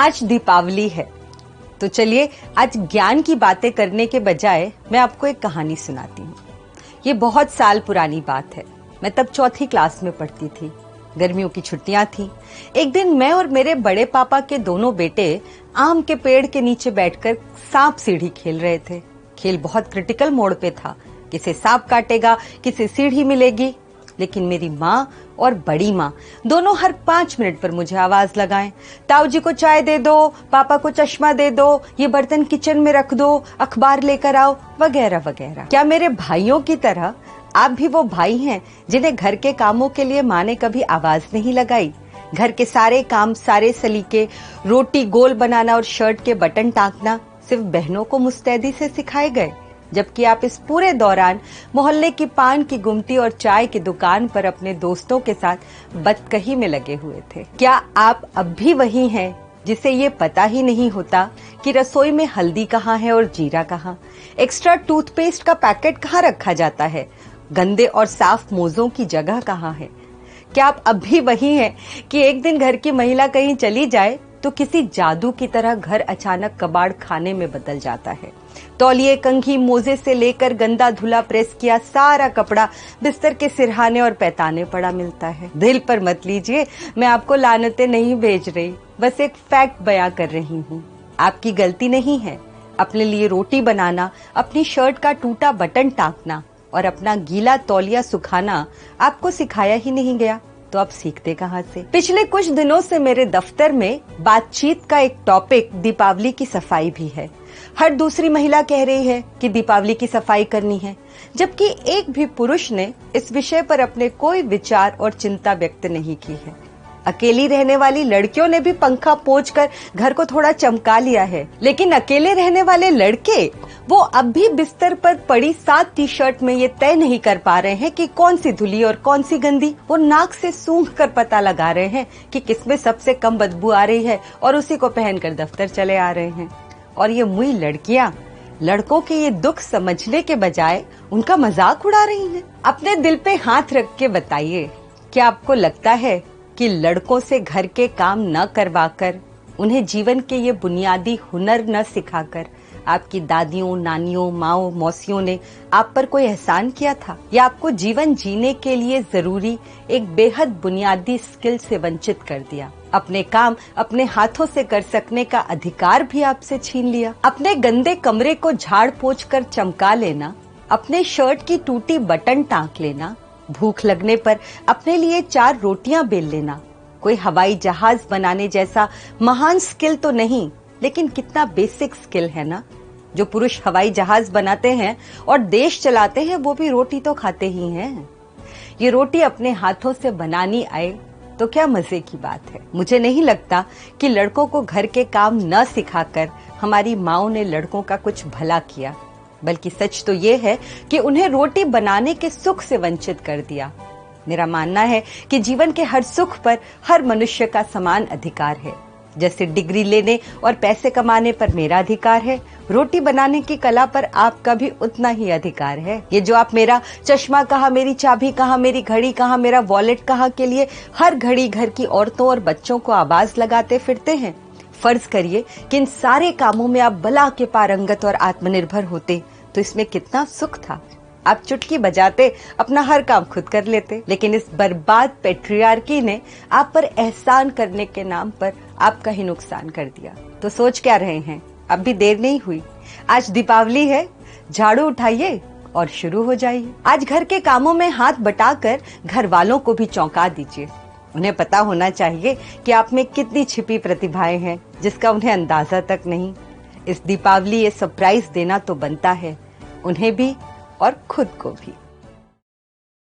आज दीपावली है, तो चलिए आज ज्ञान की बातें करने के बजाय मैं आपको एक कहानी सुनाती हूँ। ये बहुत साल पुरानी बात है। मैं तब चौथी क्लास में पढ़ती थी। गर्मियों की छुट्टियां थी। एक दिन मैं और मेरे बड़े पापा के दोनों बेटे आम के पेड़ के नीचे बैठकर सांप सीढ़ी खेल रहे थे। खेल बहुत क्रिटिकल मोड़ पे था। किसे सांप काटेगा, किसे सीढ़ी मिलेगी। लेकिन मेरी माँ और बड़ी माँ दोनों हर 5 मिनट पर मुझे आवाज लगाएं, ताऊ जी को चाय दे दो, पापा को चश्मा दे दो, ये बर्तन किचन में रख दो, अखबार लेकर आओ, वगैरह वगैरह। क्या मेरे भाइयों की तरह आप भी वो भाई हैं जिन्हें घर के कामों के लिए माँ ने कभी आवाज नहीं लगाई? घर के सारे काम, सारे सलीके, रोटी गोल बनाना और शर्ट के बटन टांकना सिर्फ बहनों को मुस्तैदी से सिखाए गए, जबकि आप इस पूरे दौरान मोहल्ले की पान की गुमटी और चाय की दुकान पर अपने दोस्तों के साथ बतकही में लगे हुए थे। क्या आप अब भी वही हैं जिसे ये पता ही नहीं होता कि रसोई में हल्दी कहाँ है और जीरा कहाँ, एक्स्ट्रा टूथपेस्ट का पैकेट कहाँ रखा जाता है, गंदे और साफ मोज़ों की जगह कहाँ है? क्या आप अब भी वही हैं कि एक दिन घर की महिला कहीं चली जाए तो किसी जादू की तरह घर अचानक कबाड़ खाने में बदल जाता है? तौलिए, कंघी, मोजे से लेकर गंदा धुला प्रेस किया सारा कपड़ा बिस्तर के सिरहाने और पैताने पड़ा मिलता है। दिल पर मत लीजिए, मैं आपको लानतें नहीं भेज रही, बस एक फैक्ट बयां कर रही हूँ। आपकी गलती नहीं है। अपने लिए रोटी बनाना, अपनी शर्ट का टूटा बटन टांकना और अपना गीला तौलिया सुखाना आपको सिखाया ही नहीं गया, तो आप सीखते कहाँ से? पिछले कुछ दिनों से मेरे दफ्तर में बातचीत का एक टॉपिक दीपावली की सफाई भी है। हर दूसरी महिला कह रही है कि दीपावली की सफाई करनी है, जबकि एक भी पुरुष ने इस विषय पर अपने कोई विचार और चिंता व्यक्त नहीं की है। अकेली रहने वाली लड़कियों ने भी पंखा पोंछकर घर को थोड़ा चमका लिया है, लेकिन अकेले रहने वाले लड़के वो अब भी बिस्तर पर पड़ी 7 टी-शर्ट में ये तय नहीं कर पा रहे हैं कि कौन सी धुली और कौन सी गंदी। वो नाक से सूंघ कर पता लगा रहे हैं कि किसमें सबसे कम बदबू आ रही है और उसी को पहनकर दफ्तर चले आ रहे हैं। और ये मुई लड़कियां लड़कों के ये दुख समझने के बजाय उनका मजाक उड़ा रही हैं। अपने दिल पे हाथ रख के बताइए, क्या आपको लगता है कि लड़कों से घर के काम न करवाकर, उन्हें जीवन के ये बुनियादी हुनर न सिखाकर आपकी दादियों, नानियों, माओ, मौसियों ने आप पर कोई एहसान किया था, या आपको जीवन जीने के लिए जरूरी एक बेहद बुनियादी स्किल से वंचित कर दिया? अपने काम अपने हाथों से कर सकने का अधिकार भी आपसे छीन लिया। अपने गंदे कमरे को झाड़ पोंछ कर चमका लेना, अपने शर्ट की टूटी बटन टांक लेना, भूख लगने पर अपने लिए 4 रोटियां बेल लेना कोई हवाई जहाज बनाने जैसा महान स्किल तो नहीं, लेकिन कितना बेसिक स्किल है ना। जो पुरुष हवाई जहाज बनाते हैं और देश चलाते हैं, वो भी रोटी तो खाते ही हैं। ये रोटी अपने हाथों से बनानी आए तो क्या मजे की बात है। मुझे नहीं लगता कि लड़कों को घर के काम न सिखाकर हमारी माओ ने लड़कों का कुछ भला किया, बल्कि सच तो ये है कि उन्हें रोटी बनाने के सुख से वंचित कर दिया। मेरा मानना है कि जीवन के हर सुख पर हर मनुष्य का समान अधिकार है। जैसे डिग्री लेने और पैसे कमाने पर मेरा अधिकार है, रोटी बनाने की कला पर आपका भी उतना ही अधिकार है। ये जो आप मेरा चश्मा कहाँ, मेरी चाबी कहाँ, मेरी घड़ी कहाँ, मेरा वॉलेट कहाँ के लिए हर घड़ी घर की औरतों और बच्चों को आवाज लगाते फिरते हैं, फर्ज करिए कि इन सारे कामों में आप भला के पारंगत और आत्मनिर्भर होते तो इसमें कितना सुख था। आप चुटकी बजाते अपना हर काम खुद कर लेते, लेकिन इस बर्बाद पेट्रियार्की ने आप पर एहसान करने के नाम पर आपका ही नुकसान कर दिया। तो सोच क्या रहे हैं? अब भी देर नहीं हुई। आज दीपावली है, झाड़ू उठाइए और शुरू हो जाइए। आज घर के कामों में हाथ बटाकर घर वालों को भी चौंका दीजिए। उन्हें पता होना चाहिए कि आप में कितनी छिपी प्रतिभाएं हैं जिसका उन्हें अंदाजा तक नहीं। इस दीपावली ये सरप्राइज देना तो बनता है, उन्हें भी और खुद को भी।